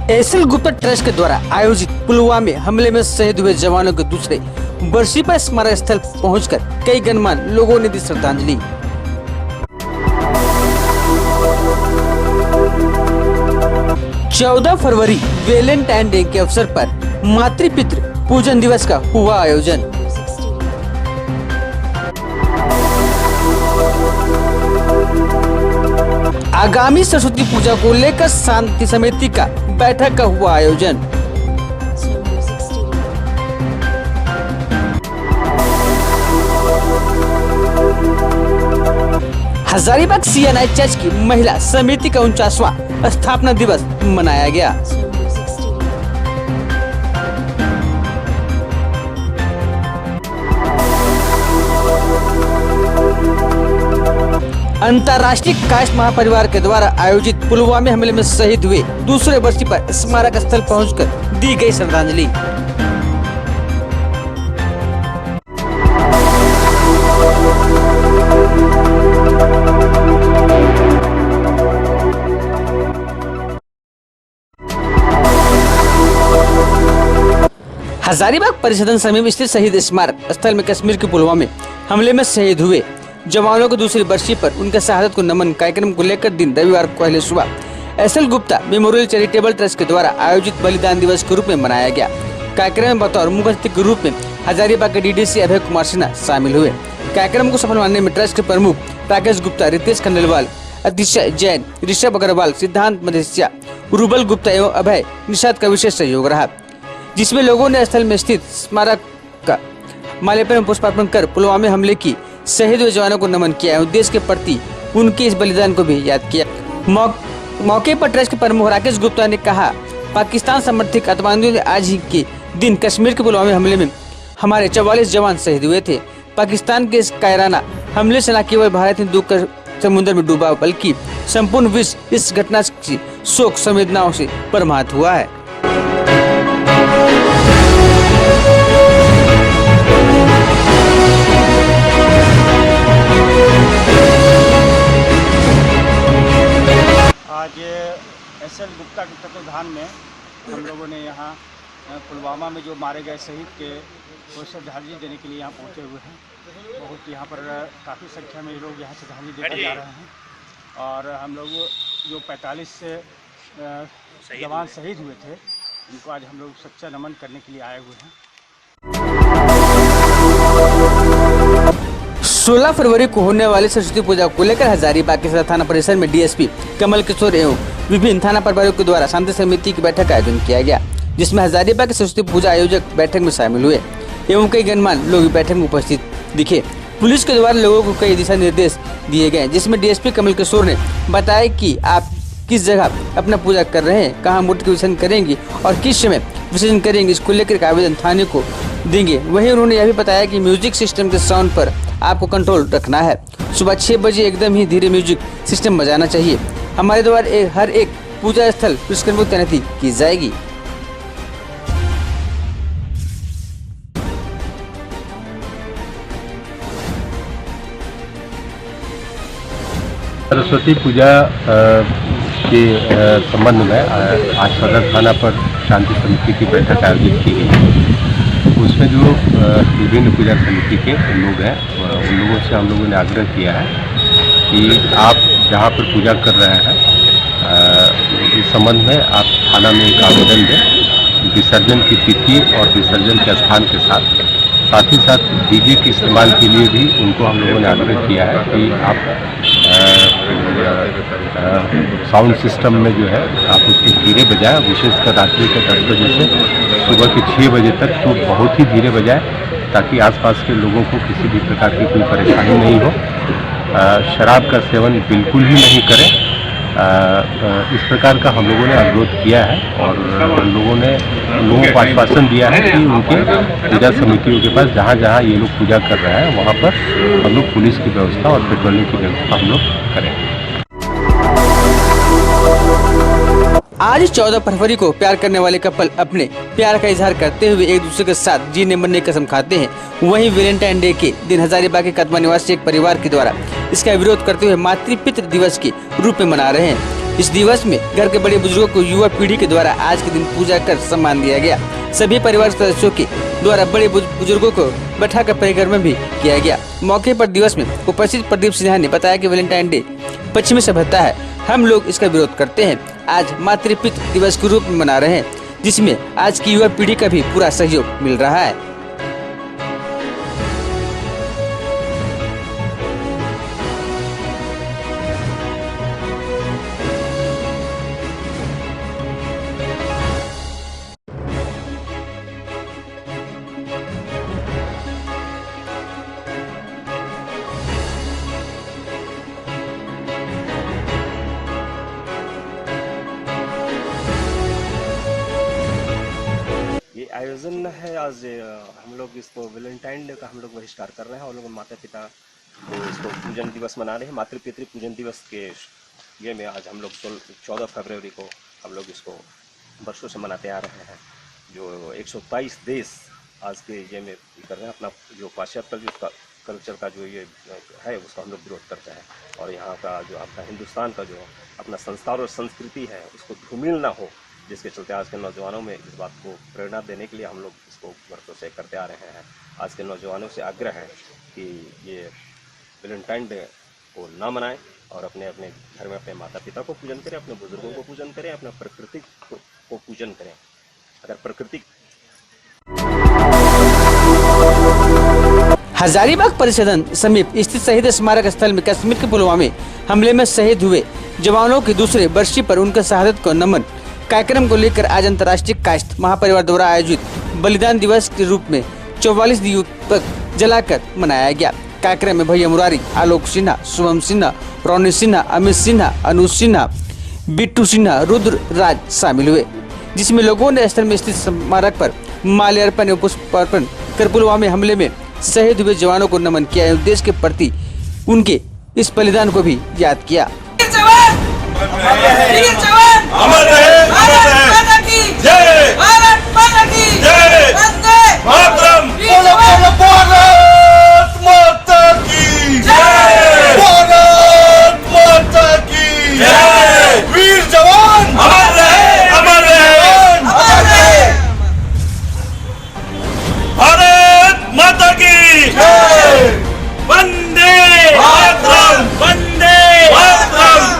SL Gupta trust के द्वारा आयोजित पुलवामा हमले में शहीद हुए जवानों के दूसरे बरसी पर स्मारक स्थल पहुंचकर कई गणमान्य लोगों ने दी श्रद्धांजलि। चौदह फरवरी वैलेंटाइन डे के अवसर पर मातृपितृ पूजन दिवस का हुआ आयोजन। आगामी सरस्वती पूजा को लेकर शांति समिति का बैठक का हुआ आयोजन। हजारीबाग सीएनआई चर्च की महिला समिति का 49वां स्थापना दिवस मनाया गया। अंतर्राष्ट्रीय कास्ट महापरिवार के द्वारा आयोजित पुलवामा हमले में शहीद हुए दूसरे बरसी पर स्मारक स्थल पहुंचकर दी गई श्रद्धांजलि। हजारीबाग परिसदन समीप स्थित शहीद स्मारक स्थल में कश्मीर के पुलवामा हमले में शहीद हुए जवानों की दूसरी बरसी पर उनके शहादत को नमन कार्यक्रम को लेकर दिन रविवार को पहले सुबह SL Gupta memorial charitable trust के द्वारा आयोजित बलिदान दिवस के रूप में मनाया गया। कार्यक्रम में बतौर मुख्य अतिथि के रूप में हजारीबाग के डीडीसी अभय कुमार सिन्हा शामिल हुए। कार्यक्रम को सफल बनाने में ट्रस्ट के प्रमुख राकेश गुप्ता, रितेश खंडेलवाल, अतिशय जैन, ऋषभ अग्रवाल, सिद्धांत मधेसिया, रूबल गुप्ता एवं अभय निषाद का विशेष सहयोग रहा, जिसमें लोगों ने स्थल में स्थित स्मारक का माल्यार्पण में पुष्पार्पण कर पुलवामा हमले की शहीद हुए जवानों को नमन किया एवं देश के प्रति उनके इस बलिदान को भी याद किया। मौके पर ट्रस्ट के प्रमुख राकेश गुप्ता ने कहा, पाकिस्तान समर्थित आतंकवादियों ने आज ही के दिन कश्मीर के पुलवामा हमले में हमारे 44 जवान शहीद हुए थे। पाकिस्तान के इस कायराना हमले से न केवल भारत में दुख का समुद्र में डूबा बल्कि संपूर्ण विश्व इस घटना की शोक संवेदनाओं से परमाहत हुआ है। आज एसएल गुप्ता के तत्वाधान में हम लोगों ने यहाँ पुलवामा में जो मारे गए शहीद के को श्रद्धांजलि देने के लिए यहाँ पहुँचे हुए हैं। बहुत यहाँ पर काफ़ी संख्या में लोग यहाँ श्रद्धांजलि देकर जा रहे हैं और हम लोग जो 45 जवान शहीद हुए थे उनको आज हम लोग सच्चा नमन करने के लिए आए हुए हैं। 16 फरवरी को होने वाली सरस्वती पूजा को लेकर हजारीबाग के थाना परिसर में डीएसपी कमल किशोर एवं विभिन्न थाना प्रभारियों के द्वारा शांति समिति की बैठक का आयोजन किया गया, जिसमें हजारीबाग के सरस्वती पूजा आयोजक बैठक में शामिल हुए एवं कई गणमान्य लोग बैठक में उपस्थित दिखे। पुलिस के द्वारा लोगों को कई दिशा निर्देश दिए गए, जिसमें डीएसपी कमल किशोर ने बताया कि आप किस जगह अपना पूजा कर रहे हैं, कहाँ मूर्ति का विसर्जन करेंगे और किस समय विसर्जन करेंगे, इसको लेकर आवेदन थाने को देंगे। वहीं उन्होंने यह भी बताया कि म्यूजिक सिस्टम के साउंड पर आपको कंट्रोल रखना है। सुबह 6 बजे एकदम ही धीरे म्यूजिक सिस्टम बजाना चाहिए। हमारे द्वारा हर एक पूजा स्थल पुलिसकर्मियों की तैनाती की जाएगी। सरस्वती पूजा के संबंध में आज सदर थाना पर शांति समिति की बैठक आयोजित की गई। उसमें जो विभिन्न पूजा समिति के लोग हैं उन लोगों से हम लोगों ने आग्रह किया है कि आप जहां पर पूजा कर रहे हैं इस संबंध में आप थाना में एक आवेदन दें। विसर्जन की तिथि और विसर्जन के स्थान के साथ ही साथ डीजे के इस्तेमाल के लिए भी उनको हम लोगों ने आग्रह किया है कि आप साउंड सिस्टम में जो है आप उसको धीरे बजाएं, विशेषकर रात्रि के 10 बजे से सुबह के 6 बजे तक तो बहुत ही धीरे बजाएं, ताकि आसपास के लोगों को किसी भी प्रकार की कोई परेशानी नहीं हो। शराब का सेवन बिल्कुल ही नहीं करें। इस प्रकार का हम लोगों ने अनुरोध किया है और लोगों को आश्वासन दिया है कि उनके पूजा समितियों के पास जहाँ जहाँ ये लोग पूजा कर रहे हैं वहाँ पर हम लोग पुलिस की व्यवस्था और पेट्रोलिंग की व्यवस्था हम लोग करें। आज 14 फरवरी को प्यार करने वाले कपल अपने प्यार का इजहार करते हुए एक दूसरे के साथ जीने मरने की कसम खाते हैं। वहीं वैलेंटाइन डे के दिन हजारीबाग के कदमा निवासी एक परिवार के द्वारा इसका विरोध करते हुए मातृपितृ दिवस के रूप में मना रहे हैं। इस दिवस में घर के बड़े बुजुर्गों को युवा पीढ़ी के द्वारा आज के दिन पूजा कर सम्मान दिया गया। सभी परिवार सदस्यों के द्वारा बड़े बुजुर्गों को बैठाकर परिक्रमा भी किया गया। मौके पर दिवस में उपस्थित प्रदीप सिन्हा ने बताया कि वैलेंटाइन डे पश्चिमी सभ्यता है, हम लोग इसका विरोध करते हैं। आज मातृपितृ दिवस के रूप में मना रहे हैं, जिसमें आज की युवा पीढ़ी का भी पूरा सहयोग मिल रहा है। ये आयोजन है आज हम लोग इसको वैलेंटाइन डे का हम लोग बहिष्कार कर रहे हैं और लोग माता पिता को इसको पूजन दिवस मना रहे हैं। मातृपितृ पूजन दिवस के ये में आज हम लोग 14 फरवरी को हम लोग इसको वर्षों से मनाते आ रहे हैं। जो 122 देश आज के ये में कर रहे हैं अपना जो पाश्चात्य जो कल्चर का जो ये है उसका हम लोग विरोध करते हैं। और यहाँ का जो अपना हिंदुस्तान का जो अपना संस्कार और संस्कृति है उसको धूमिल ना हो, जिसके चलते आज के नौजवानों में इस बात को प्रेरणा देने के लिए हम लोग इसको वर्षों से करते आ रहे हैं। आज के नौजवानों से आग्रह है कि ये वैलेंटाइन डे को ना मनाएं और अपने अपने घर में अपने माता पिता को पूजन करें, अपने बुजुर्गों को पूजन करें, अपने प्रकृति को पूजन करें। अगर प्रकृति हजारीबाग परिसदन समीप स्थित शहीद स्मारक स्थल में कश्मीर के पुलवामा हमले में शहीद हुए जवानों की दूसरे बरसी पर उनके शहादत को नमन कार्यक्रम को लेकर आज अंतर्राष्ट्रीय कायस्थ महापरिवार द्वारा आयोजित बलिदान दिवस के रूप में 44 दीपक जलाकर मनाया गया। कार्यक्रम में भैया मुरारी, आलोक सिन्हा, शुभम सिन्हा, रोनी सिन्हा, अमित सिन्हा, अनुज सिन्हा, बिट्टू सिन्हा, रुद्र राज शामिल हुए, जिसमें लोगों ने स्थल में स्थित स्मारक पर माल्यार्पण एवं पुष्पार्पण कर पुलवामा हमले में शहीद हुए जवानों को नमन किया एवं देश के प्रति उनके इस बलिदान को भी याद किया। अमर रहे, भारत माता की जय, भारत माता की जय, वंदे मातरम, बोलो बोलो भारत माता की जय, भारत माता की जय, वीर जवान अमर रहे, अमर रहे, अमर रहे, भारत माता की जय, वंदे मातरम, वंदे मातरम।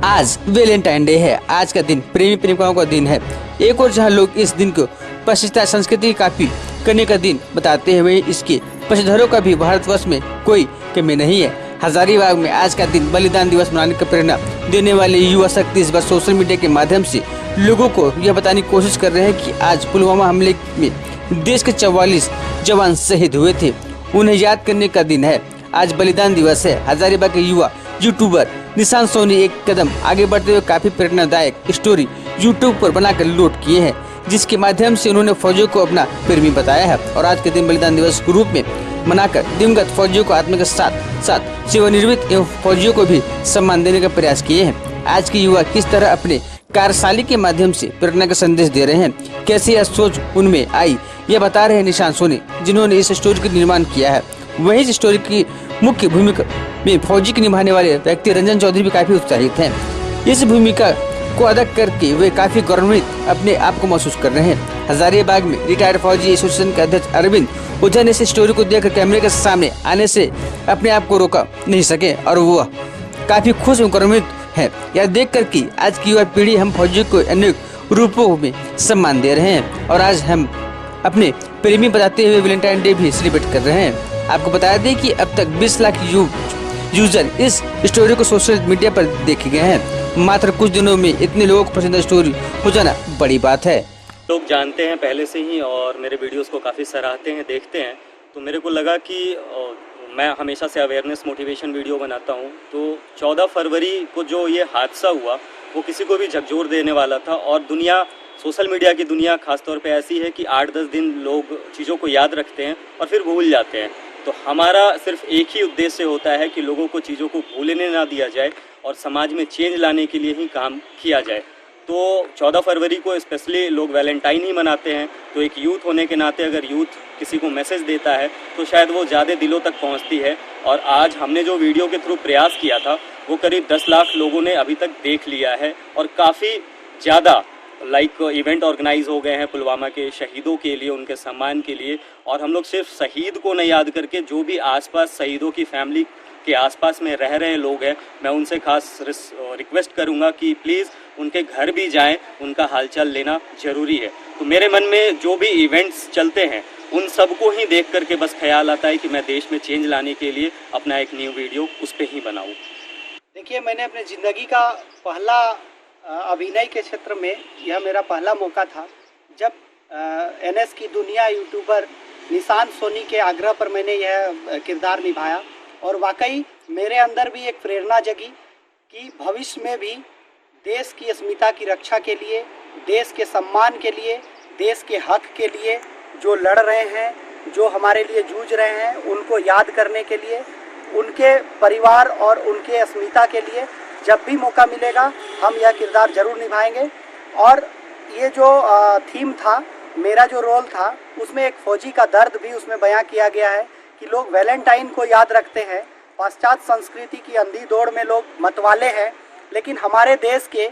आज वैलेंटाइन डे है। आज का दिन प्रेमी प्रेमिकाओं का दिन है। एक और जहां लोग इस दिन को पाश्चात्य संस्कृति की कॉपी करने का दिन बताते हैं, वही इसके पक्षधरों का भी भारतवर्ष में कोई कमी नहीं है। हजारीबाग में आज का दिन बलिदान दिवस मनाने की प्रेरणा देने वाले युवा शक्ति इस बार सोशल मीडिया के माध्यम से लोगों को यह बताने की कोशिश कर रहे हैं कि आज पुलवामा हमले में देश के 44 जवान शहीद हुए थे, उन्हें याद करने का दिन है। आज बलिदान दिवस है। हजारीबाग के युवा यूट्यूबर निशान सोनी एक कदम आगे बढ़ते हुए काफी प्रेरणादायक स्टोरी यूट्यूब पर बनाकर लोड किए हैं, जिसके माध्यम से उन्होंने फौजियों को अपना प्रेमी बताया है और आज के दिन बलिदान दिवस के रूप में मनाकर दिवंगत फौजियों को आत्मा के साथ साथ सेवानिवृत्त एवं फौजियों को भी सम्मान देने का प्रयास किए हैं। आज के युवा किस तरह अपने कार्यशाली के माध्यम से प्रेरणा का संदेश दे रहे हैं, कैसे यह सोच उनमें आई, यह बता रहे हैं निशान सोनी, जिन्होंने इस स्टोरी का निर्माण किया है। वही इस स्टोरी की मुख्य भूमिका में फौजी के निभाने वाले व्यक्ति रंजन चौधरी भी काफी उत्साहित हैं। इस भूमिका को अदा करके वे काफी गौरवान्वित अपने आप को महसूस कर रहे हैं। हजारीबाग में रिटायर्ड फौजी एसोसिएशन के अध्यक्ष अरविंद ओझा ने इस स्टोरी को देखकर कैमरे के सामने आने से अपने आप को रोका नहीं सके और वह काफी खुश एवं गौरवान्वित है यह देख कर कि आज की युवा पीढ़ी हम फौजियों को अनेक रूपों में सम्मान दे रहे हैं और आज हम अपने प्रेमी बताते हुए वैलेंटाइन डे भी सेलिब्रेट कर रहे हैं। आपको बता दें कि अब तक 20 लाख यूजर इस स्टोरी को सोशल मीडिया पर देखे गए हैं। मात्र कुछ दिनों में इतने लोगों को पसंद स्टोरी हो जाना बड़ी बात है। लोग जानते हैं पहले से ही और मेरे वीडियोस को काफ़ी सराहते हैं, देखते हैं, तो मेरे को लगा कि मैं हमेशा से अवेयरनेस मोटिवेशन वीडियो बनाता हूं। तो 14 फरवरी को जो ये हादसा हुआ वो किसी को भी झकझोर देने वाला था और दुनिया, सोशल मीडिया की दुनिया खासतौर पे ऐसी है कि 8-10 दिन लोग चीज़ों को याद रखते हैं और फिर भूल जाते हैं। तो हमारा सिर्फ एक ही उद्देश्य होता है कि लोगों को चीज़ों को भूलने ना दिया जाए और समाज में चेंज लाने के लिए ही काम किया जाए। तो 14 फरवरी को स्पेशली लोग वैलेंटाइन ही मनाते हैं, तो एक यूथ होने के नाते अगर यूथ किसी को मैसेज देता है तो शायद वो ज़्यादा दिलों तक पहुंचती है। और आज हमने जो वीडियो के थ्रू प्रयास किया था वो करीब 10 लाख लोगों ने अभी तक देख लिया है और काफ़ी ज़्यादा इवेंट ऑर्गेनाइज हो गए हैं पुलवामा के शहीदों के लिए, उनके सम्मान के लिए। और हम लोग सिर्फ शहीद को नहीं याद करके जो भी आसपास शहीदों की फैमिली के आसपास में रह रहे लोग हैं, मैं उनसे खास रिक्वेस्ट करूंगा कि प्लीज़ उनके घर भी जाएं, उनका हालचाल लेना ज़रूरी है। तो मेरे मन में जो भी इवेंट्स चलते हैं उन सबको ही देख करके बस ख्याल आता है कि मैं देश में चेंज लाने के लिए अपना एक न्यू वीडियो उस पर ही बनाऊँ। देखिए, मैंने अपने ज़िंदगी का पहला अभिनय के क्षेत्र में यह मेरा पहला मौका था जब NS की दुनिया यूट्यूबर निशांत सोनी के आग्रह पर मैंने यह किरदार निभाया। और वाकई मेरे अंदर भी एक प्रेरणा जगी कि भविष्य में भी देश की अस्मिता की रक्षा के लिए, देश के सम्मान के लिए, देश के हक के लिए जो लड़ रहे हैं, जो हमारे लिए जूझ रहे हैं, उनको याद करने के लिए, उनके परिवार और उनके अस्मिता के लिए जब भी मौका मिलेगा हम यह किरदार ज़रूर निभाएंगे। और ये जो थीम था, मेरा जो रोल था, उसमें एक फौजी का दर्द भी उसमें बयां किया गया है कि लोग वैलेंटाइन को याद रखते हैं, पाश्चात्य संस्कृति की अंधी दौड़ में लोग मतवाले हैं, लेकिन हमारे देश के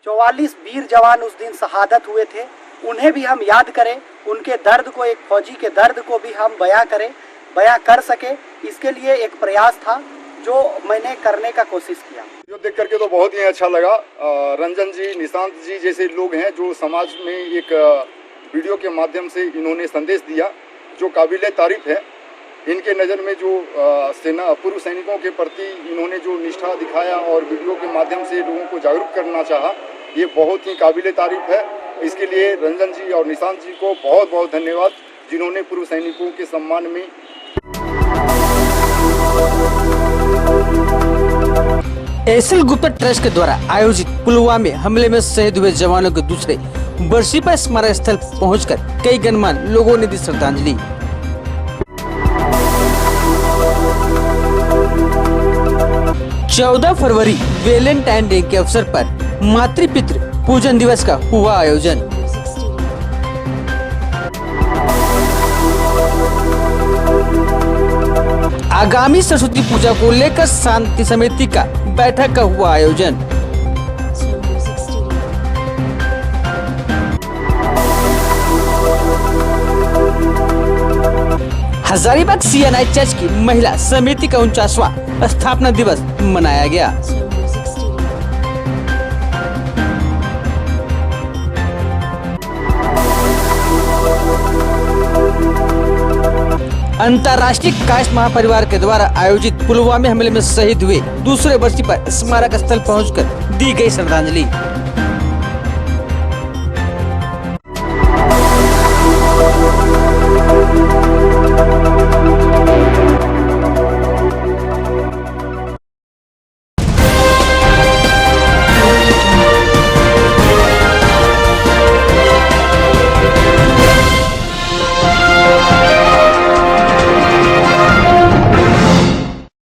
44 वीर जवान उस दिन शहादत हुए थे, उन्हें भी हम याद करें, उनके दर्द को, एक फौजी के दर्द को भी हम बयां कर सके। इसके लिए एक प्रयास था जो मैंने करने का कोशिश किया। जो देख करके तो बहुत ही अच्छा लगा। रंजन जी, निशांत जी जैसे लोग हैं जो समाज में एक वीडियो के माध्यम से इन्होंने संदेश दिया जो काबिले तारीफ है। इनके नज़र में जो पूर्व सैनिकों के प्रति इन्होंने जो निष्ठा दिखाया और वीडियो के माध्यम से लोगों को जागरूक करना चाहा, ये बहुत ही काबिले तारीफ है। इसके लिए रंजन जी और निशांत जी को बहुत बहुत धन्यवाद, जिन्होंने पूर्व सैनिकों के सम्मान में एसएल गुप्ता ट्रस्ट के द्वारा आयोजित पुलवामा हमले में शहीद हुए जवानों के दूसरे बरसी पर स्मारक स्थल पहुंचकर कई गणमान्य लोगों ने दी श्रद्धांजलि। 14 फरवरी वैलेंटाइन डे के अवसर पर मातृपितृ पूजन दिवस का हुआ आयोजन। आगामी सरस्वती पूजा को लेकर शांति समिति का बैठक का हुआ आयोजन। हजारीबाग CNI चर्च की महिला समिति का 49वां स्थापना दिवस मनाया गया। अंतर्राष्ट्रीय कास्ट महापरिवार के द्वारा आयोजित पुलवामा हमले में शहीद हुए दूसरे बरसी पर स्मारक स्थल पहुंचकर दी गई श्रद्धांजलि।